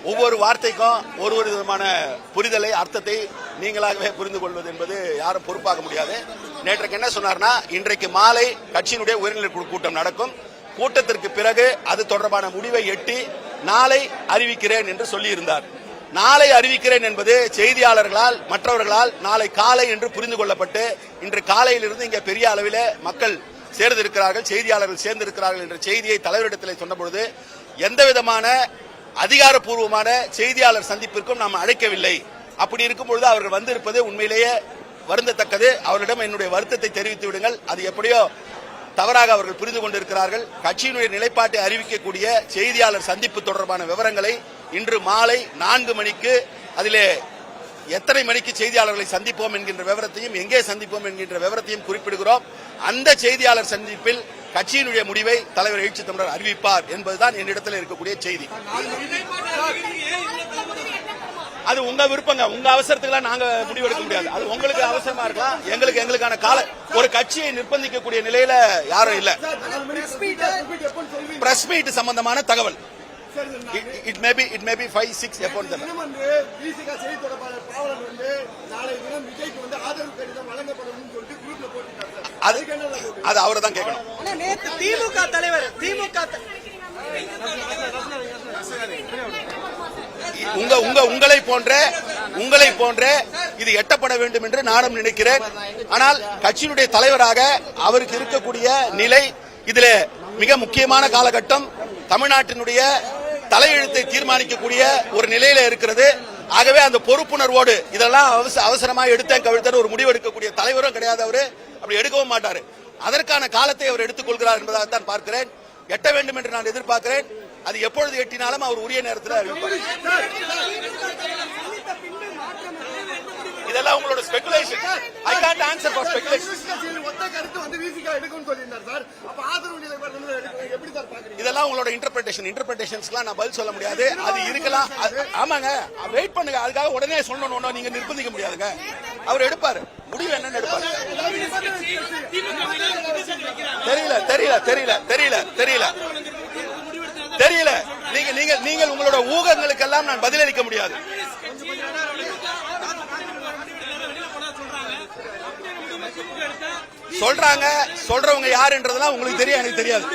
ஒவ்வொரு வார்த்தைக்கும் ஒரு விதமான புரிதலை அர்த்தத்தை நீங்களாகவே புரிந்து கொள்வது என்பது யாரும் பொறுப்பாக முடியாது. நேற்றைக்கு என்ன சொன்னார்னா, இன்றைக்கு மாலை கட்சியினுடைய உயர்நிலை குழு கூட்டம் நடக்கும். கூட்டத்திற்கு பிறகு அது தொடர்பான முடிவை எட்டி நாளை அறிவிக்கிறேன் என்று சொல்லியிருந்தார். நாளை அறிவிக்கிறேன் என்பது செய்தியாளர்களால் மற்றவர்களால் நாளை காலை என்று புரிந்து கொள்ளப்பட்டு இன்று காலையிலிருந்து இங்கே பெரிய அளவில் மக்கள் சேர்ந்திருக்கிறார்கள், செய்தியாளர்கள் சேர்ந்திருக்கிறார்கள் என்ற செய்தியை தலைவரிடத்தில் சொன்னபொழுது எந்த விதமான அதிகாரப்பூர்வமான செய்தியாளர் சந்திப்பிற்கும் நாம் அழைக்கவில்லை. அப்படி இருக்கும்பொழுது அவர்கள் வந்திருப்பது உண்மையிலேயே வருந்தத்தக்கது. அவர்களிடம் என்னுடைய வருத்தத்தை தெரிவித்து விடுங்கள். அது எப்படியோ தவறாக அவர்கள் புரிந்து கொண்டிருக்கிறார்கள். கட்சியினுடைய நிலைப்பாட்டை அறிவிக்கக்கூடிய செய்தியாளர் சந்திப்பு தொடர்பான விவரங்களை இன்று மாலை 4 மணிக்கு அதிலே எத்தனை மணிக்கு செய்தியாளர்களை சந்திப்போம் என்கின்ற விவரத்தையும் எங்கே சந்திப்போம் என்கின்ற விவரத்தையும் குறிப்பிடுகிறோம். அந்த செய்தியாளர் சந்திப்பில் கட்சியினுடைய முடிவை தலைவர் எழுச்சி தமிழர் அறிவிப்பார் என்பதுதான் என்னிடத்தில் இருக்கக்கூடிய செய்தி. அது உங்க விருப்பங்க, உங்க அவசரத்துக்கு நாங்க முடிவெடுக்க முடியாது. அது உங்களுக்கு அவசரமா இருக்கலாம், எங்களுக்கான கால ஒரு கட்சியை நிர்பந்திக்கக்கூடிய நிலையில யாரும் இல்ல. பிரஸ் மீட் சம்பந்தமான தகவல் it may be 5-6 எப்போ அது அவரை தான் கேட்கணும். திமுக தலைவர் உங்களை போன்ற இது எட்டப்பட வேண்டும் என்று நானும் நினைக்கிறேன். ஆனால் கட்சியினுடைய தலைவராக அவருக்கு இருக்கக்கூடிய நிலை இதிலே மிக முக்கியமான காலகட்டம். தமிழ்நாட்டினுடைய தலையெழுத்தை தீர்மானிக்கக்கூடிய ஒரு நிலையில இருக்கிறது. ஆகவே அந்த பொறுப்புணர்வோடு இதெல்லாம் அவசரமாக எடுத்தேன் கவிழ்த்தேன் ஒரு முடிவு எடுக்கக்கூடிய தலைவரும் கிடையாது. அவரு அப்படி எடுக்கவும் மாட்டாரு. அதற்கான காலத்தை அவர் எடுத்துக் கொள்கிறார் என்பதாகத்தான் பார்க்கிறேன். எட்ட வேண்டும் என்று நான் எதிர்பார்க்கிறேன். அது எப்பொழுது எட்டினாலும் அவர் உரிய நேரத்தில் அறிவிப்பார். இதெல்லாம் உங்களோட speculation. I can't answer for speculation. இதெல்லாம் உங்களோட இன்டர்பிரேஷன்ஸ்லாம் நான் பதில் சொல்ல முடியாது. அது இருக்கலாம். ஆமாங்க, வெயிட் பண்ணுங்க. அதுக்காக உடனே சொல்லணும் நீங்க நிர்பந்திக்க முடியாதுங்க. அவர் எடுப்பாரு, முடிவு என்னன்னு எடுப்பாரு. தெரியல. நீங்கள் உங்களோட ஊகங்களுக்கெல்லாம் நான் பதிலளிக்க முடியாது. சொல்றவங்க யாருன்றதெல்லாம் உங்களுக்கு தெரியும், எனக்கு தெரியாது.